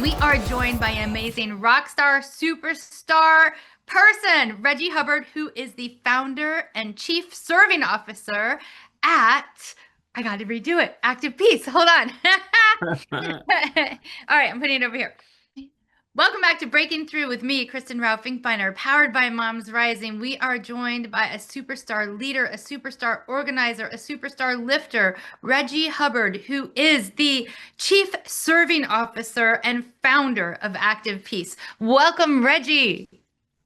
we are joined by an amazing rock star, superstar person, Reggie Hubbard, who is the founder and chief serving officer at, I got to redo it, Active Peace. Hold on. All right, I'm putting it over here. Welcome back to Breaking Through with me, Kristen Rao Finkbeiner, powered by Moms Rising. We are joined by a superstar leader, a superstar organizer, a superstar lifter, Reggie Hubbard, who is the Chief Serving Officer and founder of Active Peace. Welcome, Reggie.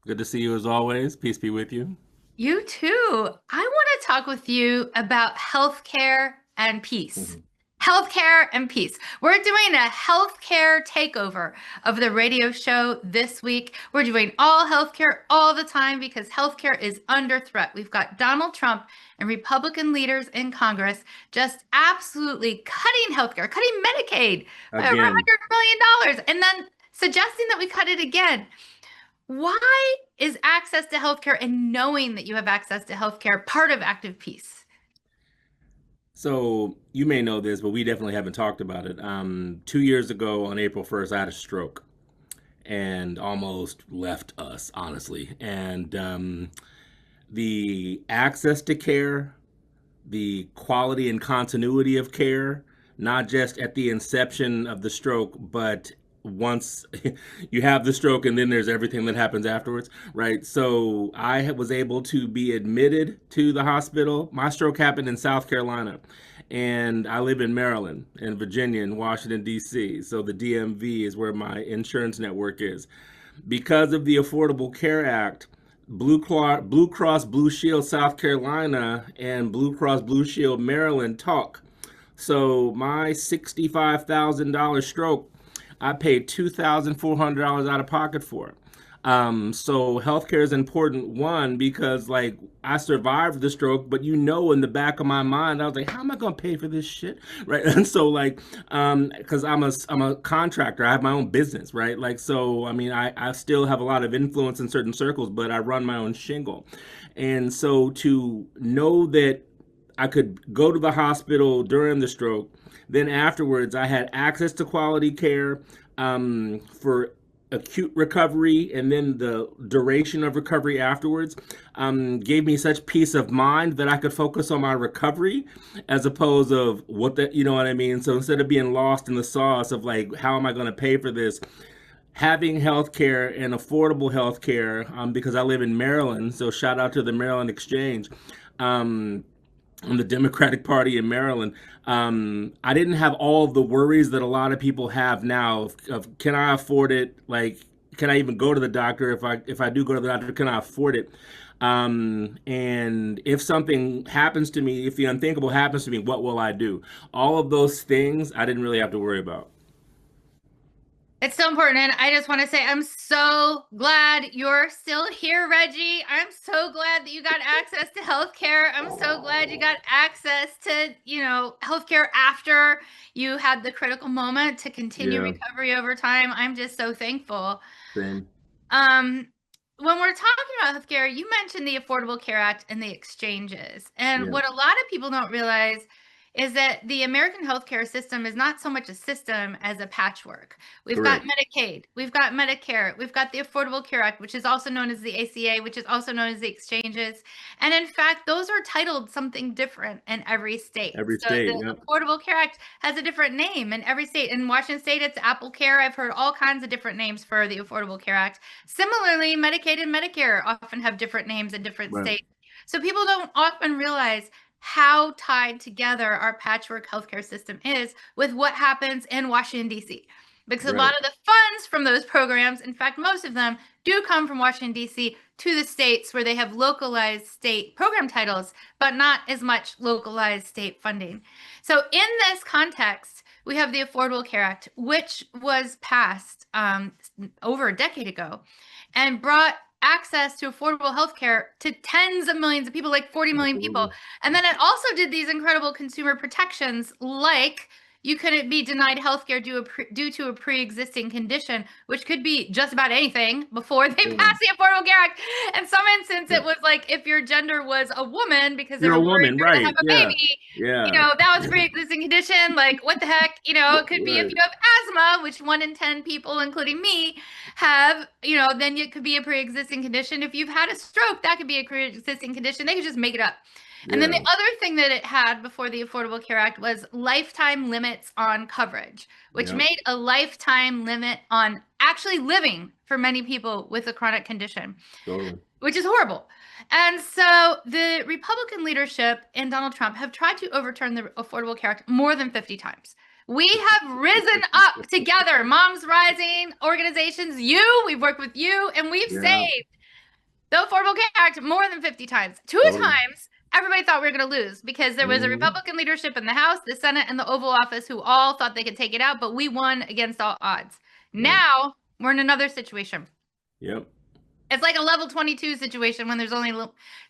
Good to see you as always. Peace be with you. You too. I want to talk with you about healthcare and peace. Mhm. Healthcare and peace. We're doing a healthcare takeover of the radio show this week. We're doing all healthcare all the time because healthcare is under threat. We've got Donald Trump and Republican leaders in Congress just absolutely cutting healthcare, cutting Medicaid by over $100 Again, million, and then suggesting that we cut it again. Why is access to healthcare and knowing that you have access to healthcare part of active peace? so you may know this, but we definitely haven't talked about it. 2 years ago on April 1st, I had a stroke and almost left us, honestly. And the access to care, the quality and continuity of care, not just at the inception of the stroke, but once you have the stroke and then there's everything that happens afterwards, right? So was able to be admitted to the hospital. My stroke happened in South Carolina, and I live in Maryland and Virginia and Washington, D.C. So the DMV is where my insurance network is. Because of the Affordable Care Act, Blue Cross Blue Shield South Carolina and Blue Cross Blue Shield Maryland talk. So my $65,000 stroke, I paid $2,400 out of pocket for it. So healthcare is important. One, because like I survived the stroke, but in the back of my mind, I was like, how am I gonna pay for this shit, right? And so like, because I'm a contractor, I have my own business, right? Like, so I mean, I still have a lot of influence in certain circles, but I run my own shingle, and so to know that I could go to the hospital during the stroke. Then afterwards, I had access to quality care for acute recovery, and then the duration of recovery afterwards gave me such peace of mind that I could focus on my recovery as opposed of you know what I mean? So instead of being lost in the sauce of like, how am I going to pay for this? Having healthcare and affordable healthcare, because I live in Maryland, so shout out to the Maryland Exchange. Um, on the Democratic Party in Maryland, I didn't have all of the worries that a lot of people have now of can I afford it? Like, can I even go to the doctor? If I do go to the doctor, can I afford it? And if something happens to me, if the unthinkable happens to me, what will I do? All of those things I didn't really have to worry about. It's so important. And I just want to say, I'm so glad you're still here, Reggie. I'm so glad that you got access to healthcare. I'm so glad you got access to, healthcare after you had the critical moment to continue Yeah, recovery over time. I'm just so thankful. same. Um, when we're talking about healthcare, you mentioned the Affordable Care Act and the exchanges. And Yeah, what a lot of people don't realize is that the American healthcare system is not so much a system as a patchwork. We've got correct. Medicaid, we've got Medicare, we've got the Affordable Care Act, which is also known as the ACA, which is also known as the exchanges. And in fact, those are titled something different in every state. Every So state. the Yep. Affordable Care Act has a different name in every state. In Washington State, it's Apple Care. I've heard all kinds of different names for the Affordable Care Act. Similarly, Medicaid and Medicare often have different names in different Right. states. So people don't often realize how tied together our patchwork healthcare system is with what happens in Washington, D.C. Because a lot Right. of the funds from those programs, in fact, most of them do come from Washington, D.C. to the states where they have localized state program titles, but not as much localized state funding. So in this context, we have the Affordable Care Act, which was passed over a decade ago and brought access to affordable health care to tens of millions of people, like 40 million people. Absolutely. And then it also did these incredible consumer protections like you couldn't be denied healthcare due to a pre-existing condition, which could be just about anything before they passed the Affordable Care Act. In some instance, it was like if your gender was a woman because they You're were a worried woman, you're going to right? have a Yeah, baby, yeah, that was a pre-existing condition. Like, what the heck? It could be if right. you have asthma, which 1 in 10 people, including me, have, then it could be a pre-existing condition. If you've had a stroke, that could be a pre-existing condition. They could just make it up. And then Yeah, the other thing that it had before the Affordable Care Act was lifetime limits on coverage, which yeah, made a lifetime limit on actually living for many people with a chronic condition, totally. which is horrible. And so the Republican leadership and Donald Trump have tried to overturn the Affordable Care Act more than 50 times. We have risen up together, Moms Rising organizations, we've worked with you, and we've Yeah, saved the Affordable Care Act more than 50 times. Two totally. times, everybody thought we were going to lose because there was a Hmm. Republican leadership in the House, the Senate, and the Oval Office who all thought they could take it out, but we won against all odds. Yeah, Now we're in another situation. yep, It's like a level 22 situation when there's only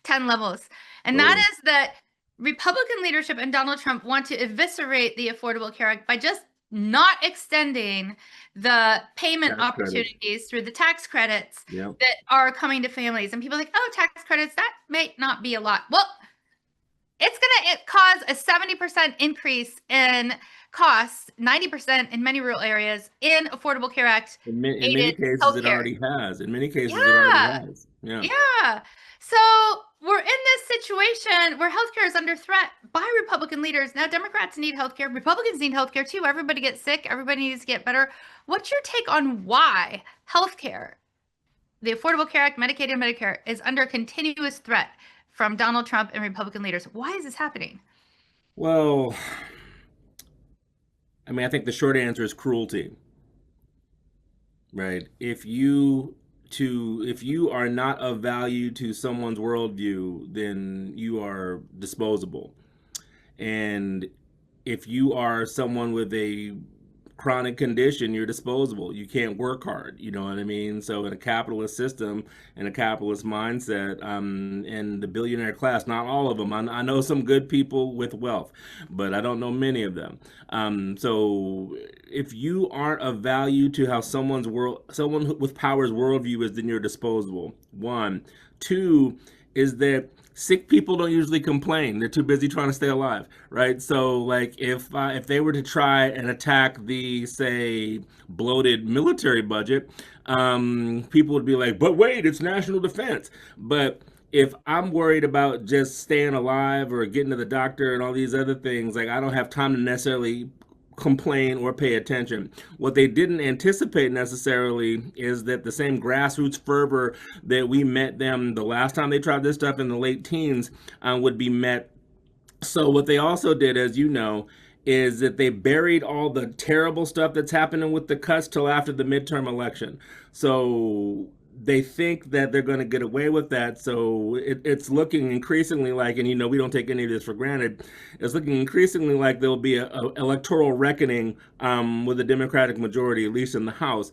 10 levels. And that totally. is that Republican leadership and Donald Trump want to eviscerate the Affordable Care Act by just not extending the payment Tax credits. opportunities through the tax credits Yep. that are coming to families. And people are like, oh, tax credits, that may not be a lot. Well, it's going to cause a 70% increase in costs, 90% in many rural areas in Affordable Care Act In many aided cases, it healthcare. already has. In many cases, it already Yeah. has. Yeah. Yeah. So we're in this situation where healthcare is under threat by Republican leaders. Now, Democrats need healthcare. Republicans need healthcare too. Everybody gets sick. Everybody needs to get better. What's your take on why healthcare, the Affordable Care Act, Medicaid and Medicare, is under continuous threat from Donald Trump and Republican leaders? Why is this happening? Well, I mean, I think the short answer is cruelty, right? If you are not of value to someone's worldview, then you are disposable. And if you are someone with a chronic condition, you're disposable. You can't work hard. You know what I mean? So in a capitalist system, in a capitalist mindset, and the billionaire class, not all of them. I know some good people with wealth, but I don't know many of them. So if you aren't of value to how someone with power's worldview is, then you're disposable. One, two is that sick people don't usually complain. They're too busy trying to stay alive, right? So, like, if they were to try and attack the, say, bloated military budget, people would be like, "But wait, it's national defense." But if I'm worried about just staying alive or getting to the doctor and all these other things, like, I don't have time to necessarily complain or pay attention. What they didn't anticipate necessarily is that the same grassroots fervor that we met them the last time they tried this stuff in the late teens would be met. So what they also did, as you know, is that they buried all the terrible stuff that's happening with the cuts till after the midterm election. So they think that they're going to get away with that. So it's looking increasingly like, and we don't take any of this for granted, it's looking increasingly like there'll be a electoral reckoning with a Democratic majority, at least in the House.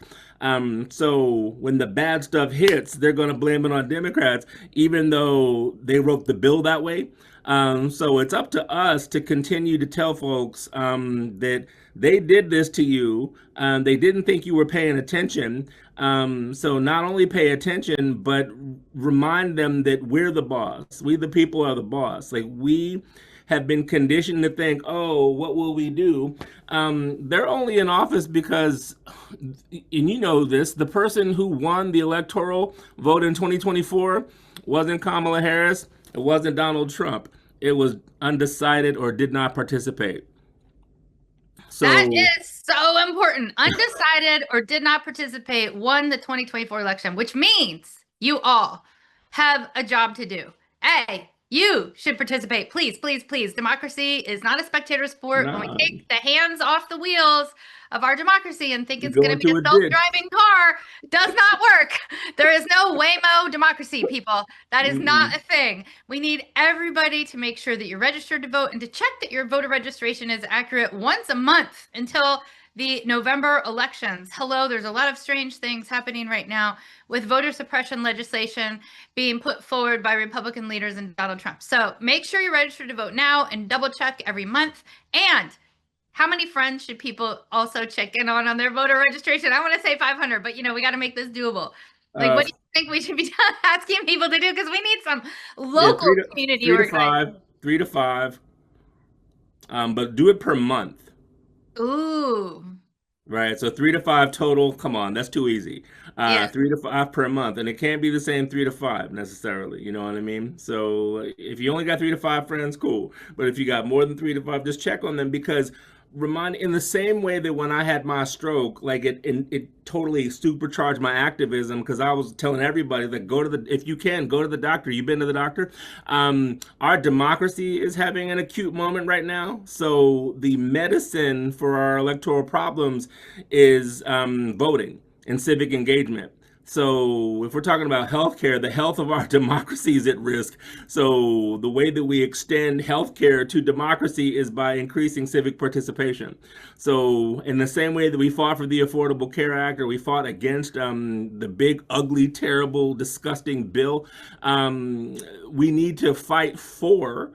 So when the bad stuff hits, they're going to blame it on Democrats, even though they wrote the bill that way. So it's up to us to continue to tell folks that they did this to you. They didn't think you were paying attention. So not only pay attention, but remind them that we're the boss. We, the people, are the boss. Like, we have been conditioned to think, oh, what will we do? They're only in office because, and you know this, the person who won the electoral vote in 2024 wasn't Kamala Harris. It wasn't Donald Trump. It was undecided or did not participate. That So, is so important. Undecided or did not participate won the 2024 election, which means you all have a job to do. A, you should participate. Please, please, please. Democracy is not a spectator sport. When we nah, take the hands off the wheels of our democracy and think you it's go going to be into a a ditch. self-driving car, does not work. There is no Waymo democracy, people. That is not a thing. We need everybody to make sure that you're registered to vote and to check that your voter registration is accurate once a month until the November elections. Hello, there's a lot of strange things happening right now with voter suppression legislation being put forward by Republican leaders and Donald Trump. So make sure you're registered to vote now and double check every month. And How many friends should people also check in on their voter registration? I want to say 500, but we got to make this doable. Like, Uh, what do you think we should be asking people to do? Because we need some yeah, local community three to organizing. five, 3 to 5. But do it per month. Ooh, Right, so 3 to 5 total. Come on, that's too easy. yes. 3 to 5 per month, and it can't be the same 3 to 5 necessarily. You know what I mean? So if you only got 3 to 5 friends, cool. But if you got more than 3 to 5, just check on them because remind in the same way that when I had my stroke, like it totally supercharged my activism because I was telling everybody that go to the if you can go to the doctor. You've been to the doctor. Our democracy is having an acute moment right now. So the medicine for our electoral problems is voting and civic engagement. So if we're talking about healthcare, the health of our democracy is at risk. So the way that we extend healthcare to democracy is by increasing civic participation. So in the same way that we fought for the Affordable Care Act or we fought against the big, ugly, terrible, disgusting bill, we need to fight for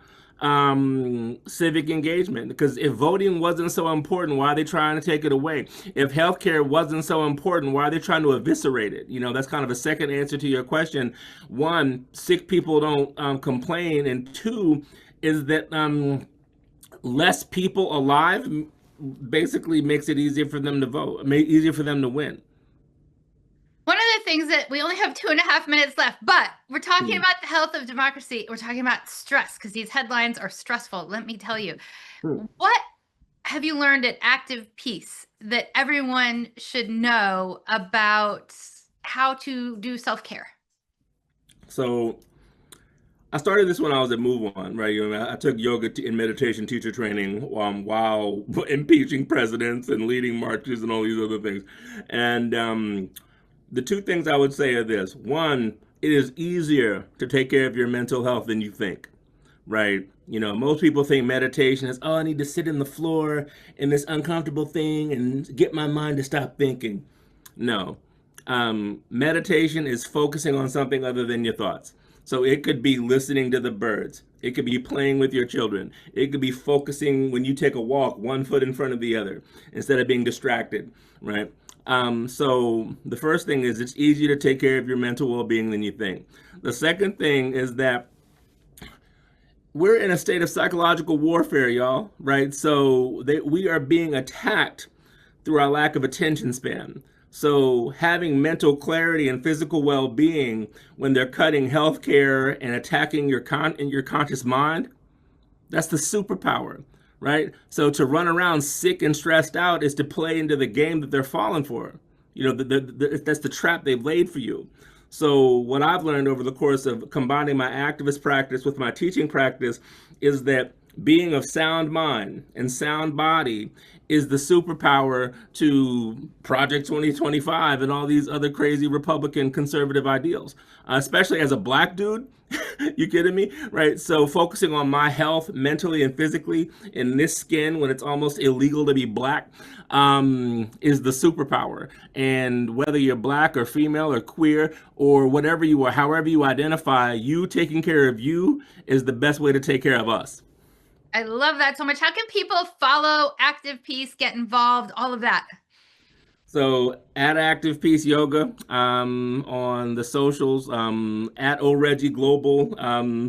civic engagement because if voting wasn't so important, why are they trying to take it away? If healthcare wasn't so important, why are they trying to eviscerate it? That's kind of a second answer to your question. One, sick people don't complain, and two is that less people alive basically makes it easier for them to vote, easier for them to win. One of the things that we only have 2.5 minutes left, but we're talking about the health of democracy. We're talking about stress because these headlines are stressful. Let me tell you, what have you learned at Active Peace that everyone should know about how to do self-care? So I started this when I was at Move On, right? I took yoga and meditation teacher training while impeaching presidents and leading marches and all these other things. And the two things I would say are this. One, it is easier to take care of your mental health than you think, right? Most people think meditation is, oh, I need to sit in the floor in this uncomfortable thing and get my mind to stop thinking. No. Meditation is focusing on something other than your thoughts. So it could be listening to the birds. It could be playing with your children. It could be focusing when you take a walk, one foot in front of the other, instead of being distracted, right? So the first thing is it's easier to take care of your mental well-being than you think. The second thing is that we're in a state of psychological warfare, y'all, right? So we are being attacked through our lack of attention span. So having mental clarity and physical well-being when they're cutting healthcare and attacking your conscious mind, that's the superpower, right? So to run around sick and stressed out is to play into the game that they're falling for. That's the trap they've laid for you. So what I've learned over the course of combining my activist practice with my teaching practice is that being of sound mind and sound body is the superpower to Project 2025 and all these other crazy Republican conservative ideals, especially as a black dude. You kidding me? Right? So focusing on my health mentally and physically in this skin when it's almost illegal to be black is the superpower. And whether you're black or female or queer or whatever you are, however you identify, you taking care of you is the best way to take care of us. I love that so much. How can people follow Active Peace, get involved, all of that? So at Active Peace Yoga on the socials, at Reggie Global.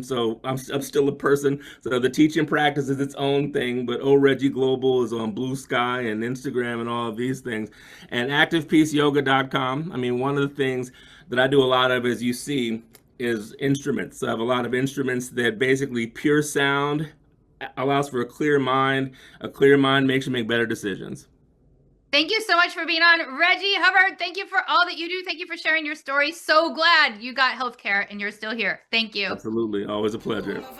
So I'm still a person. So the teaching practice is its own thing, but Reggie Global is on Blue Sky and Instagram and all of these things. And activepeaceyoga.com. I mean, one of the things that I do a lot of, as you see, is instruments. So I have a lot of instruments that basically pure sound allows for a clear mind. A clear mind makes you make better decisions. Thank you so much for being on, Reggie Hubbard. Thank you for all that you do. Thank you for sharing your story. So glad you got healthcare and you're still here. Thank you. Absolutely. Always a pleasure.